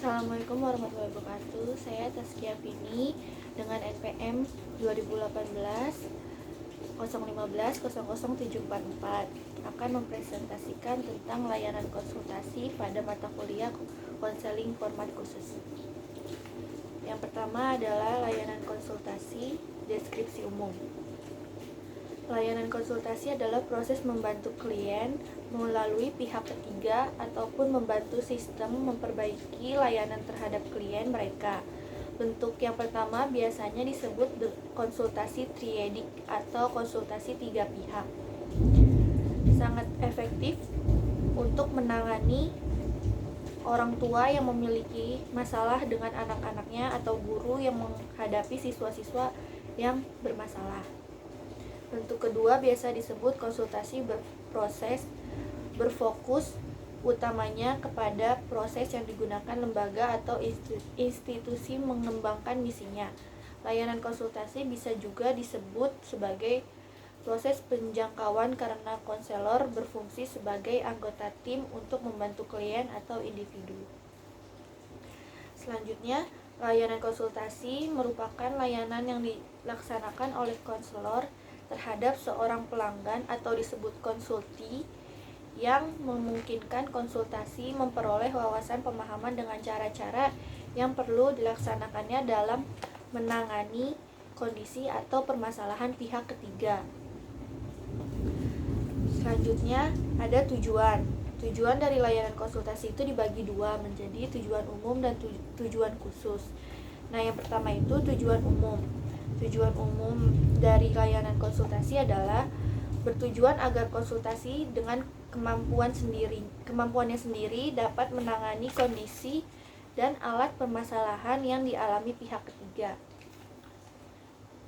Assalamualaikum warahmatullahi wabarakatuh. Saya Taskia Vini dengan NPM 2018 015 00744 akan mempresentasikan tentang layanan konsultasi pada mata kuliah konseling format khusus. Yang pertama adalah layanan konsultasi deskripsi umum. Layanan konsultasi adalah proses membantu klien melalui pihak ketiga ataupun membantu sistem memperbaiki layanan terhadap klien mereka. Bentuk yang pertama biasanya disebut konsultasi triedik atau konsultasi tiga pihak. Sangat efektif untuk menangani orang tua yang memiliki masalah dengan anak-anaknya atau guru yang menghadapi siswa-siswa yang bermasalah. Bentuk kedua biasa disebut konsultasi berproses, berfokus utamanya kepada proses yang digunakan lembaga atau institusi mengembangkan misinya. Layanan konsultasi bisa juga disebut sebagai proses penjangkauan karena konselor berfungsi sebagai anggota tim untuk membantu klien atau individu. Selanjutnya, layanan konsultasi merupakan layanan yang dilaksanakan oleh konselor terhadap seorang pelanggan atau disebut konsulti yang memungkinkan konsultasi memperoleh wawasan pemahaman dengan cara-cara yang perlu dilaksanakannya dalam menangani kondisi atau permasalahan pihak ketiga. Selanjutnya ada tujuan. Tujuan dari layanan konsultasi itu dibagi dua menjadi tujuan umum dan tujuan khusus. Nah, yang pertama itu tujuan umum. Tujuan umum dari layanan konsultasi adalah bertujuan agar konsultasi dengan kemampuannya sendiri dapat menangani kondisi dan alat permasalahan yang dialami pihak ketiga.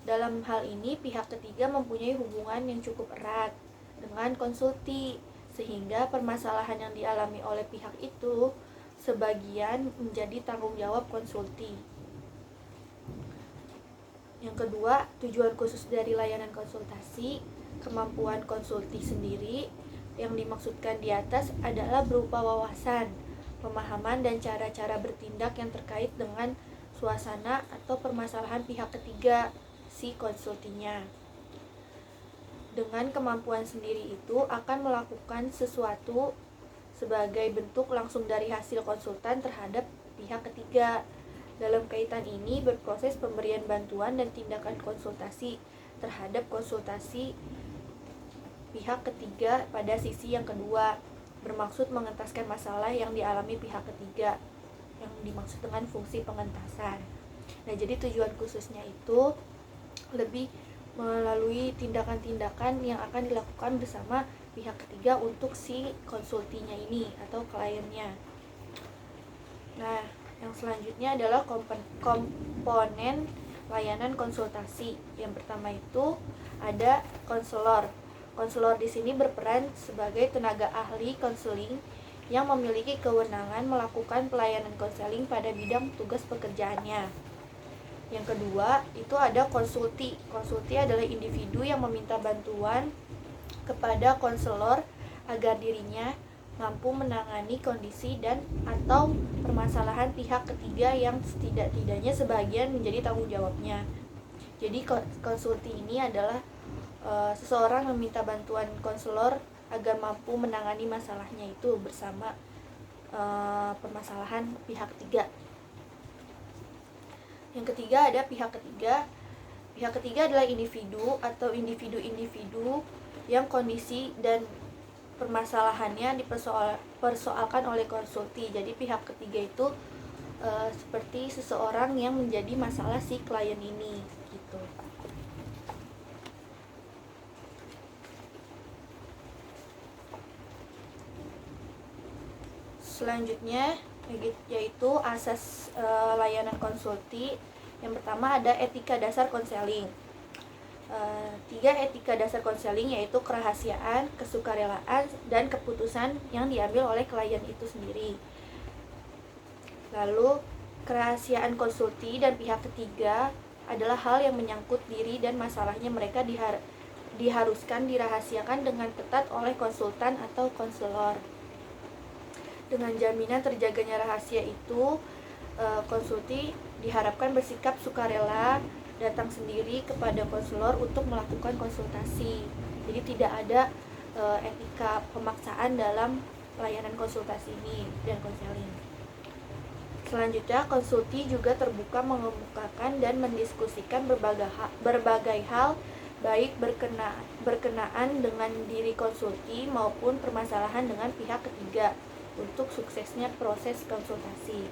Dalam hal ini, pihak ketiga mempunyai hubungan yang cukup erat dengan konsulti, sehingga permasalahan yang dialami oleh pihak itu sebagian menjadi tanggung jawab konsulti. Yang kedua, tujuan khusus dari layanan konsultasi, kemampuan konsulti sendiri yang dimaksudkan di atas adalah berupa wawasan, pemahaman, dan cara-cara bertindak yang terkait dengan suasana atau permasalahan pihak ketiga si konsultinya. Dengan kemampuan sendiri itu akan melakukan sesuatu sebagai bentuk langsung dari hasil konsultan terhadap pihak ketiga. Dalam kaitan ini berproses pemberian bantuan dan tindakan konsultasi terhadap konsultasi pihak ketiga pada sisi yang kedua, bermaksud mengentaskan masalah yang dialami pihak ketiga yang dimaksud dengan fungsi pengentasan. Nah, jadi tujuan khususnya itu lebih melalui tindakan-tindakan yang akan dilakukan bersama pihak ketiga untuk si konsultinya ini atau kliennya. Nah, yang selanjutnya adalah komponen layanan konsultasi. Yang pertama itu ada konselor. Konselor di sini berperan sebagai tenaga ahli konseling yang memiliki kewenangan melakukan pelayanan konseling pada bidang tugas pekerjaannya. Yang kedua, itu ada konsulti. Konsulti adalah individu yang meminta bantuan kepada konselor agar dirinya mampu menangani kondisi dan atau permasalahan pihak ketiga yang setidak-tidaknya sebagian menjadi tanggung jawabnya. Jadi konsulti ini adalah seseorang meminta bantuan konselor agar mampu menangani masalahnya itu bersama permasalahan pihak ketiga. Yang ketiga ada pihak ketiga. Pihak ketiga adalah individu atau individu-individu yang kondisi dan permasalahannya dipersoalkan oleh konsulti. Jadi pihak ketiga itu seperti seseorang yang menjadi masalah si klien ini gitu. Selanjutnya yaitu asas layanan konsulti. Yang pertama ada etika dasar konseling. 3 etika dasar konseling yaitu kerahasiaan, kesukarelaan, dan keputusan yang diambil oleh klien itu sendiri. Lalu kerahasiaan konsulti dan pihak ketiga adalah hal yang menyangkut diri dan masalahnya mereka diharuskan dirahasiakan dengan ketat oleh konsultan atau konselor. Dengan jaminan terjaganya rahasia itu, konsulti diharapkan bersikap sukarela, datang sendiri kepada konselor untuk melakukan konsultasi. Jadi tidak ada etika pemaksaan dalam layanan konsultasi ini dan konseling. Selanjutnya, konsulti juga terbuka mengemukakan dan mendiskusikan berbagai hal baik berkenaan dengan diri konsulti maupun permasalahan dengan pihak ketiga untuk suksesnya proses konsultasi.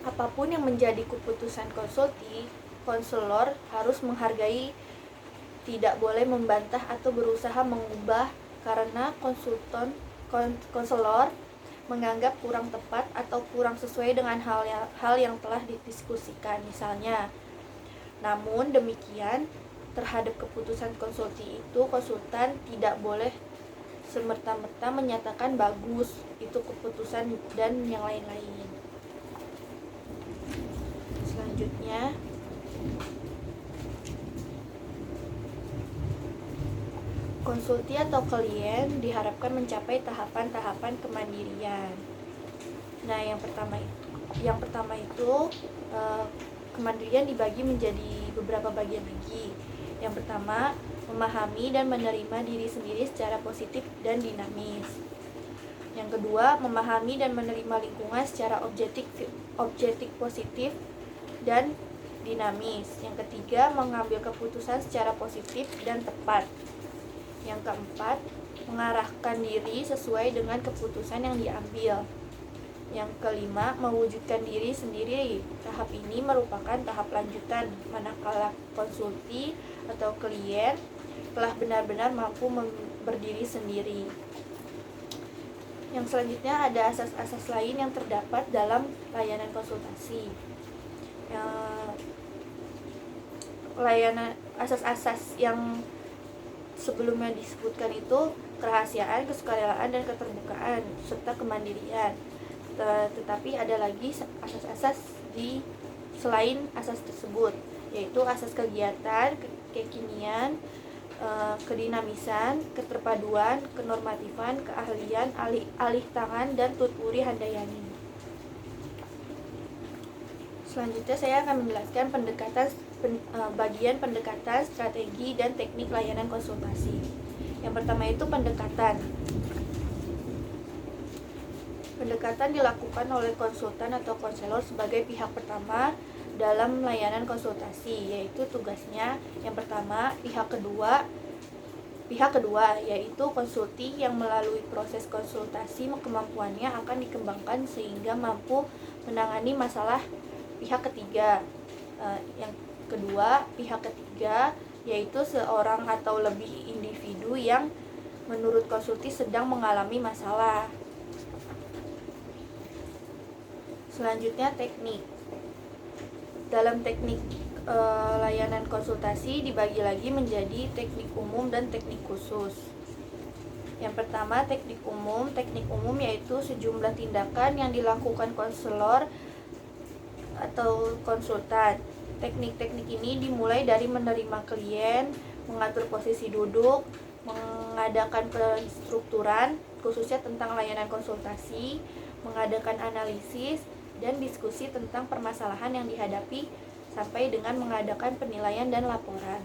Apapun yang menjadi keputusan konsulti, konselor harus menghargai, tidak boleh membantah atau berusaha mengubah karena konselor menganggap kurang tepat atau kurang sesuai dengan hal yang telah didiskusikan misalnya. Namun demikian, terhadap keputusan konsulti itu konsultan tidak boleh semerta-merta menyatakan bagus itu keputusan dan yang lain-lain. Selanjutnya, konsulti atau klien diharapkan mencapai tahapan-tahapan kemandirian. Nah, yang pertama itu kemandirian dibagi menjadi beberapa bagian lagi. Yang pertama, memahami dan menerima diri sendiri secara positif dan dinamis. Yang kedua, memahami dan menerima lingkungan secara objektif positif dan dinamis. Yang ketiga, mengambil keputusan secara positif dan tepat. Yang keempat, mengarahkan diri sesuai dengan keputusan yang diambil. Yang kelima, mewujudkan diri sendiri. Tahap ini merupakan tahap lanjutan manakala konsulti atau klien telah benar-benar mampu berdiri sendiri. Yang selanjutnya ada asas-asas lain yang terdapat dalam layanan konsultasi. Layanan asas-asas yang sebelumnya disebutkan itu kerahasiaan, kesukarelaan, dan keterbukaan serta kemandirian. Tetapi ada lagi asas-asas di selain asas tersebut, yaitu asas kegiatan, kekinian, kedinamisan, keterpaduan, kenormatifan, keahlian, alih tangan, dan tuturi handayani. Selanjutnya saya akan menjelaskan bagian pendekatan, strategi, dan teknik layanan konsultasi. Yang pertama itu pendekatan. Pendekatan dilakukan oleh konsultan atau konselor sebagai pihak pertama dalam layanan konsultasi, yaitu tugasnya yang pertama pihak kedua yaitu konsulti yang melalui proses konsultasi kemampuannya akan dikembangkan sehingga mampu menangani masalah pihak ketiga. Yang kedua, pihak ketiga yaitu seorang atau lebih individu yang menurut konsulti sedang mengalami masalah. Selanjutnya, teknik. Dalam teknik layanan konsultasi dibagi lagi menjadi teknik umum dan teknik khusus. Yang pertama, teknik umum. Teknik umum yaitu sejumlah tindakan yang dilakukan konselor atau konsultan. Teknik-teknik ini dimulai dari menerima klien, mengatur posisi duduk, mengadakan penstrukturan khususnya tentang layanan konsultasi, mengadakan analisis dan diskusi tentang permasalahan yang dihadapi sampai dengan mengadakan penilaian dan laporan.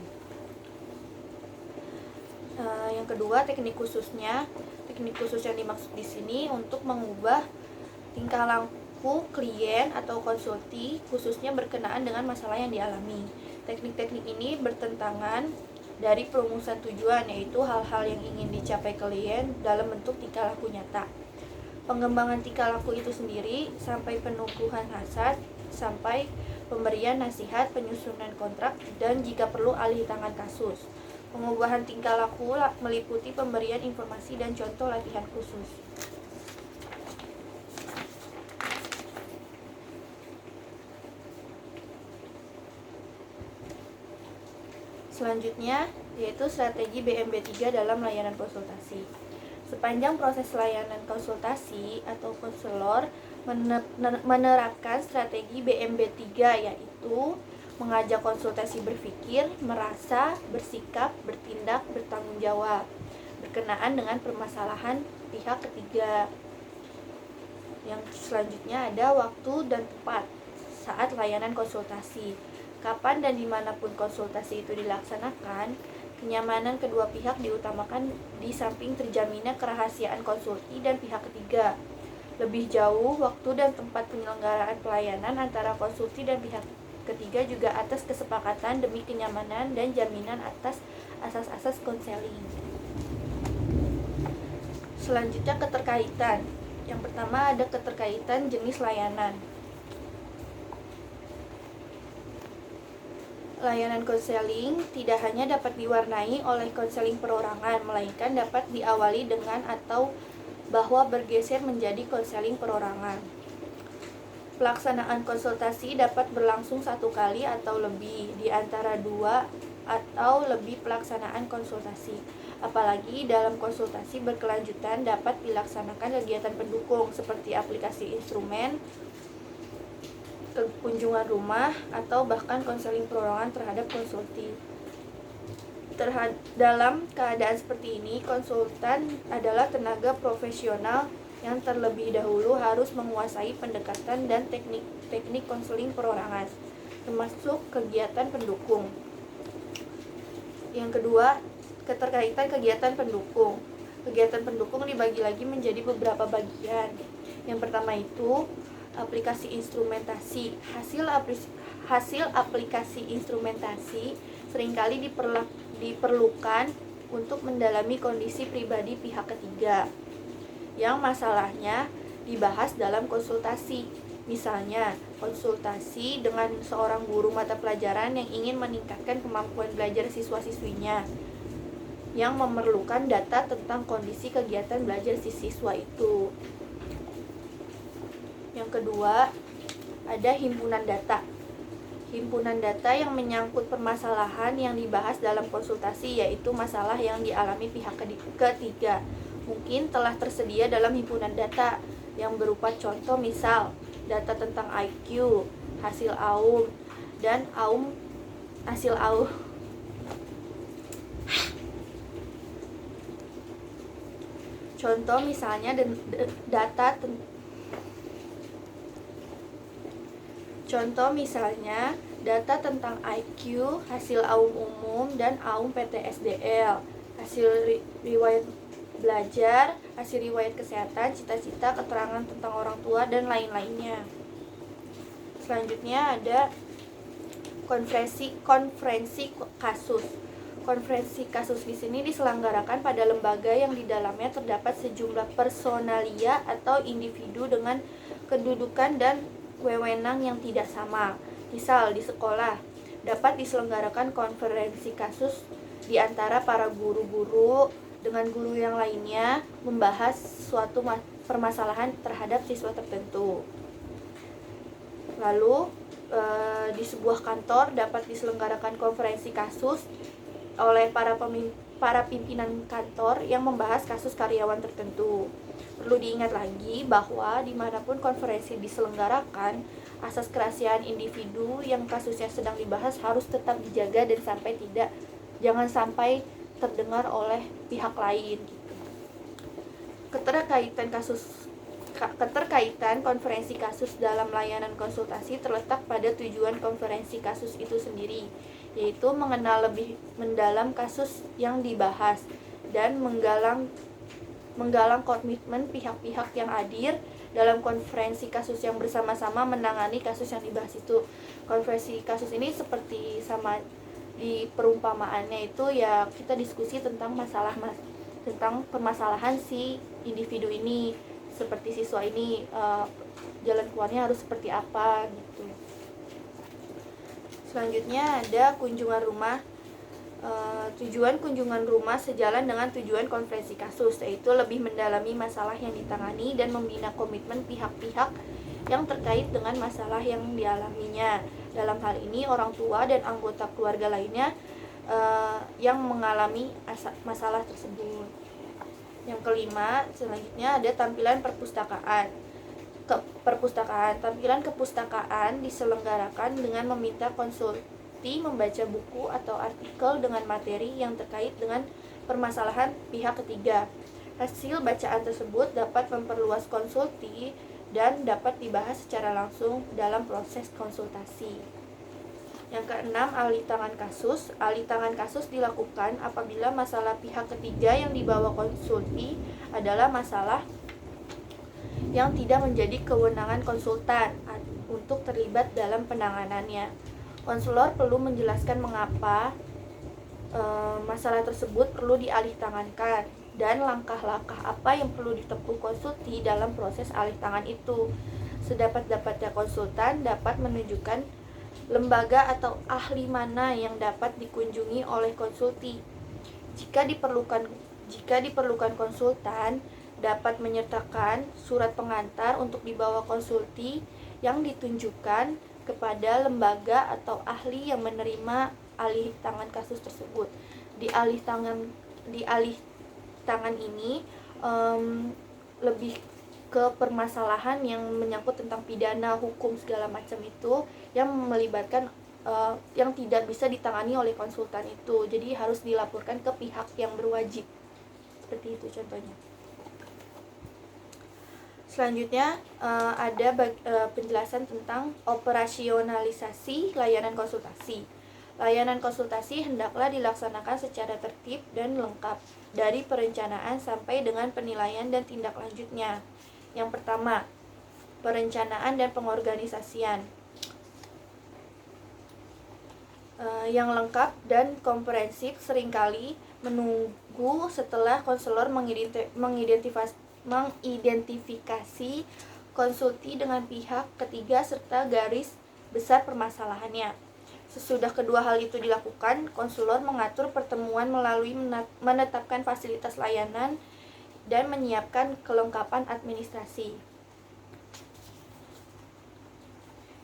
Yang kedua, teknik khususnya. Teknik khusus yang dimaksud di sini untuk mengubah tingkah laku klien atau konsulti khususnya berkenaan dengan masalah yang dialami. Teknik-teknik ini bertentangan dari perumusan tujuan, yaitu hal-hal yang ingin dicapai klien dalam bentuk tingkah laku nyata. Pengembangan tingkah laku itu sendiri sampai penukuhan hasad, sampai pemberian nasihat, penyusunan kontrak, dan jika perlu alih tangan kasus. Pengubahan tingkah laku meliputi pemberian informasi dan contoh latihan khusus. Selanjutnya yaitu strategi BMB3 dalam layanan konsultasi. Sepanjang proses layanan konsultasi atau konselor menerapkan strategi BMB3 yaitu mengajak konsultasi berpikir, merasa, bersikap, bertindak, bertanggung jawab berkenaan dengan permasalahan pihak ketiga. Yang selanjutnya ada waktu dan tempat saat layanan konsultasi. Kapan dan dimanapun konsultasi itu dilaksanakan, kenyamanan kedua pihak diutamakan di samping terjaminnya kerahasiaan konsulti dan pihak ketiga. Lebih jauh, waktu dan tempat penyelenggaraan pelayanan antara konsulti dan pihak ketiga juga atas kesepakatan demi kenyamanan dan jaminan atas asas-asas konseling. Selanjutnya keterkaitan. Yang pertama ada keterkaitan jenis layanan. Layanan konseling tidak hanya dapat diwarnai oleh konseling perorangan, melainkan dapat diawali dengan atau bahwa bergeser menjadi konseling perorangan. Pelaksanaan konsultasi dapat berlangsung 1 kali atau lebih di antara 2 atau lebih pelaksanaan konsultasi. Apalagi dalam konsultasi berkelanjutan dapat dilaksanakan kegiatan pendukung seperti aplikasi instrumen, kunjungan rumah, atau bahkan konseling perorangan terhadap konsulti. Dalam keadaan seperti ini, konsultan adalah tenaga profesional yang terlebih dahulu harus menguasai pendekatan dan teknik konseling perorangan, termasuk kegiatan pendukung. Yang kedua, keterkaitan kegiatan pendukung. Kegiatan pendukung dibagi lagi menjadi beberapa bagian. Yang pertama itu aplikasi instrumentasi. Hasil aplikasi instrumentasi seringkali diperlukan untuk mendalami kondisi pribadi pihak ketiga yang masalahnya dibahas dalam konsultasi. Misalnya, konsultasi dengan seorang guru mata pelajaran yang ingin meningkatkan kemampuan belajar siswa-siswinya yang memerlukan data tentang kondisi kegiatan belajar siswa itu. Yang kedua, ada himpunan data. Himpunan data yang menyangkut permasalahan yang dibahas dalam konsultasi, yaitu masalah yang dialami pihak ketiga. Mungkin telah tersedia dalam himpunan data yang berupa contoh, misal data tentang IQ, hasil AUM, dan hasil AUM. Contoh misalnya data tentang IQ, hasil AUM umum, dan AUM PTSDL, hasil riwayat belajar, hasil riwayat kesehatan, cita-cita, keterangan tentang orang tua, dan lain-lainnya. Selanjutnya ada konferensi kasus. Konferensi kasus di sini diselenggarakan pada lembaga yang di dalamnya terdapat sejumlah personalia atau individu dengan kedudukan dan wewenang yang tidak sama. Misal di sekolah dapat diselenggarakan konferensi kasus di antara para guru-guru dengan guru yang lainnya membahas suatu permasalahan terhadap siswa tertentu. Lalu di sebuah kantor dapat diselenggarakan konferensi kasus oleh para pimpinan kantor yang membahas kasus karyawan tertentu. Perlu diingat lagi bahwa dimanapun konferensi diselenggarakan, asas kerahasiaan individu yang kasusnya sedang dibahas harus tetap dijaga dan jangan sampai terdengar oleh pihak lain. Keterkaitan konferensi kasus dalam layanan konsultasi terletak pada tujuan konferensi kasus itu sendiri, yaitu mengenal lebih mendalam kasus yang dibahas dan menggalang komitmen pihak-pihak yang hadir dalam konferensi kasus yang bersama-sama menangani kasus yang dibahas itu. Konferensi kasus ini seperti sama di perumpamaannya itu ya, kita diskusi tentang tentang permasalahan si individu ini, seperti siswa ini jalan keluarnya harus seperti apa gitu. Selanjutnya ada kunjungan rumah. Tujuan kunjungan rumah sejalan dengan tujuan konferensi kasus, yaitu lebih mendalami masalah yang ditangani dan membina komitmen pihak-pihak yang terkait dengan masalah yang dialaminya. Dalam hal ini orang tua dan anggota keluarga lainnya yang mengalami masalah tersebut. Yang kelima, selanjutnya ada tampilan perpustakaan. Tampilan kepustakaan diselenggarakan dengan meminta konsulti membaca buku atau artikel dengan materi yang terkait dengan permasalahan pihak ketiga. Hasil bacaan tersebut dapat memperluas konsulti dan dapat dibahas secara langsung dalam proses konsultasi. Yang keenam, alih tangan kasus. Alih tangan kasus dilakukan apabila masalah pihak ketiga yang dibawa konsulti adalah masalah yang tidak menjadi kewenangan konsultan untuk terlibat dalam penanganannya. Konselor perlu menjelaskan mengapa masalah tersebut perlu dialih tangankan dan langkah-langkah apa yang perlu ditempuh konsulti dalam proses alih tangan itu. Sedapat-dapatnya konsultan dapat menunjukkan lembaga atau ahli mana yang dapat dikunjungi oleh konsulti. Jika diperlukan konsultan dapat menyertakan surat pengantar untuk dibawa konsulti yang ditunjukkan kepada lembaga atau ahli yang menerima alih tangan kasus tersebut. Di alih tangan ini lebih ke permasalahan yang menyangkut tentang pidana, hukum segala macam itu yang melibatkan yang tidak bisa ditangani oleh konsultan itu. Jadi harus dilaporkan ke pihak yang berwajib. Seperti itu contohnya. Selanjutnya ada penjelasan tentang operasionalisasi layanan konsultasi. Layanan konsultasi hendaklah dilaksanakan secara tertib dan lengkap dari perencanaan sampai dengan penilaian dan tindak lanjutnya. Yang pertama, perencanaan dan pengorganisasian. Yang lengkap dan komprehensif seringkali menunggu setelah konselor mengidentifikasi konsulti dengan pihak ketiga serta garis besar permasalahannya. Sesudah kedua hal itu dilakukan, konselor mengatur pertemuan melalui menetapkan fasilitas layanan dan menyiapkan kelengkapan administrasi.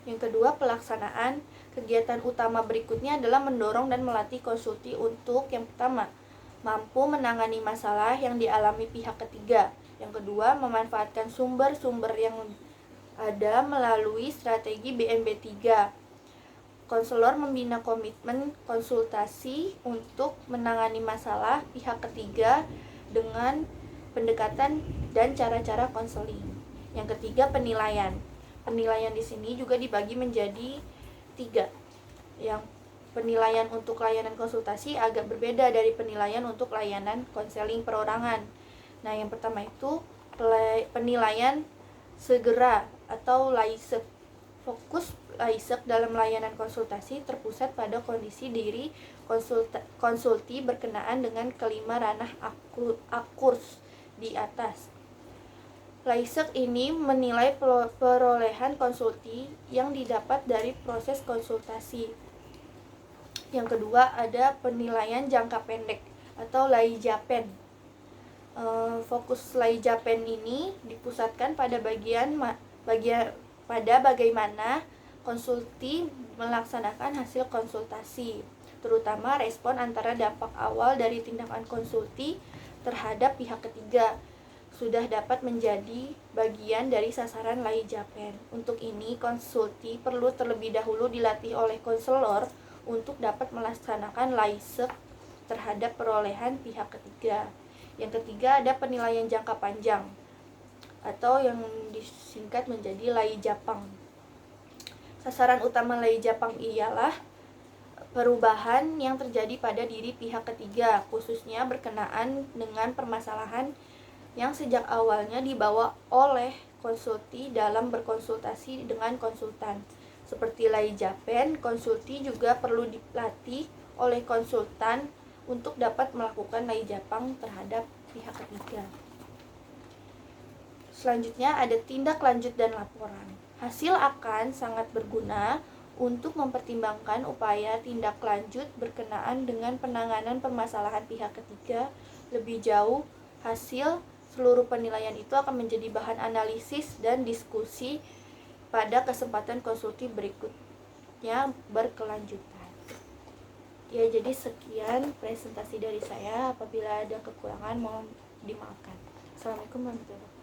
Yang kedua, pelaksanaan. Kegiatan utama berikutnya adalah mendorong dan melatih konsulti untuk yang pertama, mampu menangani masalah yang dialami pihak ketiga. Yang kedua, memanfaatkan sumber-sumber yang ada melalui strategi BMB 3. Konselor membina komitmen konsultasi untuk menangani masalah pihak ketiga dengan pendekatan dan cara-cara konseling. Yang ketiga, penilaian. Penilaian di sini juga dibagi menjadi 3. Yang penilaian untuk layanan konsultasi agak berbeda dari penilaian untuk layanan konseling perorangan. Nah, yang pertama itu penilaian segera atau LAISEK. Fokus LAISEK dalam layanan konsultasi terpusat pada kondisi diri konsulti berkenaan dengan kelima ranah akurs di atas. LAISEK ini menilai perolehan konsulti yang didapat dari proses konsultasi. Yang kedua ada penilaian jangka pendek atau LAIJAPEN. Fokus LAIJAPEN ini dipusatkan pada bagaimana konsulti melaksanakan hasil konsultasi, terutama respon antara dampak awal dari tindakan konsulti terhadap pihak ketiga sudah dapat menjadi bagian dari sasaran LAIJAPEN. Untuk ini, konsulti perlu terlebih dahulu dilatih oleh konselor untuk dapat melaksanakan LAISEK terhadap perolehan pihak ketiga. Yang ketiga ada penilaian jangka panjang atau yang disingkat menjadi LAIJAPANG. Sasaran utama LAIJAPANG ialah perubahan yang terjadi pada diri pihak ketiga, khususnya berkenaan dengan permasalahan yang sejak awalnya dibawa oleh konsulti dalam berkonsultasi dengan konsultan. Seperti LAIJAPEN, konsulti juga perlu dilatih oleh konsultan untuk dapat melakukan LAIJAPANG terhadap pihak ketiga. Selanjutnya ada tindak lanjut dan laporan. Hasil akan sangat berguna untuk mempertimbangkan upaya tindak lanjut berkenaan dengan penanganan permasalahan pihak ketiga lebih jauh. Hasil seluruh penilaian itu akan menjadi bahan analisis dan diskusi pada kesempatan konsulti berikutnya berkelanjutan. Ya, jadi sekian presentasi dari saya. Apabila ada kekurangan mohon dimaafkan. Assalamualaikum warahmatullahi wabarakatuh.